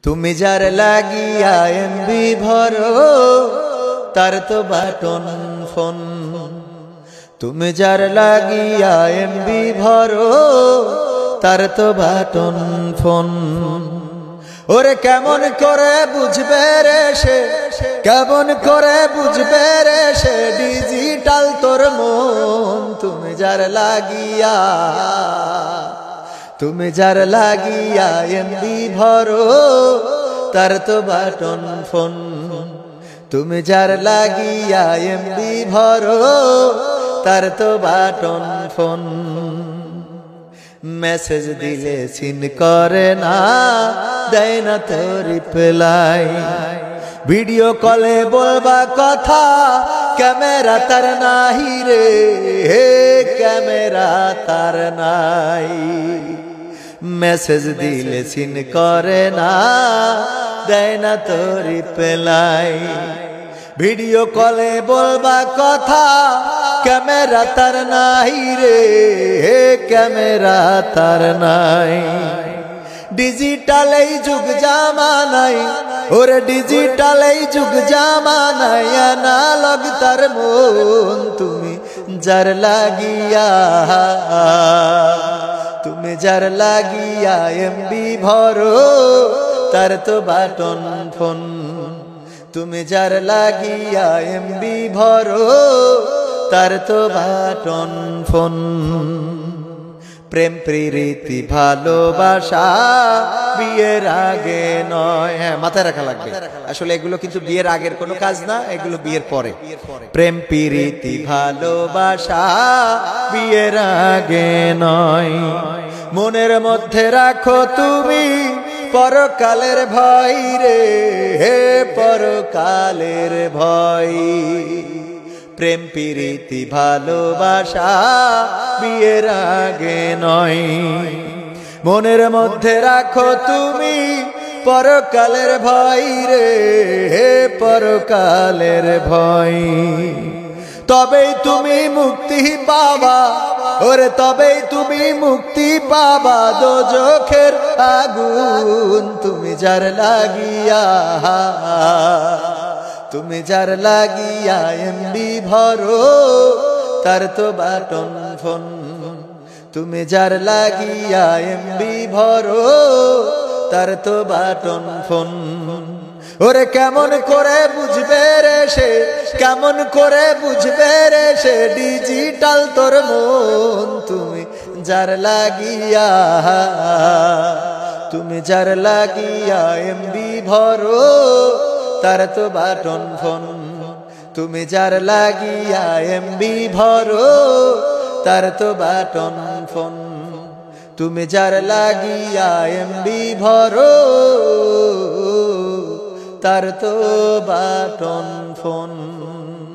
তুমি যার লাগিয়া এমবি ভরো তার তো বাটন ফোন। তুমি যার লাগিয়া এমবি ভরো তার তো বাটন ফোন। ওরে কেমন করে বুঝবে রে সে, কেমন করে বুঝবে রে সে ডিজিটাল তোর মন। তুমি যার লাগিয়া, তুমি যার লাগিয়া এমবি ভরো তার তো বাটন ফোন। তুমি যার লাগিয়া এমবি ভরো তার তো বাটন ফোন। মেসেজ দিলে সিন করে না, দেয় না তো রিপ্লাই। ভিডিও কলে বলবা কথা, ক্যামেরা তার নাই রে, ক্যামেরা তার নাই। মেসেজ দিলে সিন করে না, দেয় না তো রিপ্লাই। ভিডিও কলে বলবা কথা, ক্যামেরা তার নাই রে, ক্যামেরা তার নাই। ডিজিটাল এই যুগ জামানাই, ওরে ডিজিটাল এই যুগ জামানাই, অ্যানালগ তার মন। তুমি যার লাগিয়া, তুমি যার লাগিয়া এমবি ভরো তার তো বাটন ফোন। তুমি যার লাগিয়া এমবি ভরো তার তো বাটন ফোন। প্রেম প্রীতি ভালোবাসা বিয়ের আগে নয়। হ্যাঁ, মাথায় রাখা লাগবে, আসলে এগুলো কিন্তু বিয়ের আগের কোনো কাজ না, এগুলো বিয়ের পরে। প্রেম প্রীতি ভালোবাসা বিয়ের আগে নয়। মনের মধ্যে রাখো তুমি পরকালের ভয় রে, হে পরকালের ভয়। প্রেম প্রীতি ভালোবাসা বিয়ের আগে নয়। মনের মধ্যে রাখো তুমি পরকালের ভয় রে, হে পরকালের ভয়। তবেই তুমি মুক্তি পাবা, ওরে তবেই তুমি মুক্তি পাবা দোজখের আগুন। তুমি যার লাগিয়া, তুমি যার লাগিয়া এমবি ভরো তার তো বাটন ফোন। তুমি যার লাগিয়া এমবি ভরো তার তো বাটন ফোন। ওরে কেমন করে বুঝবে রে সে, কেমন করে বুঝবে রে সে ডিজিটাল তোর মন। তুমি যার লাগিয়া, তুমি যার লাগিয়া এমবি ভরো তার তো বাটন ফোন। তুমি যার লাগিয়া এমবি ভরো তার তো বাটন ফোন। তুমি যার লাগিয়া এমবি ভরো তার তো বাটন ফোন।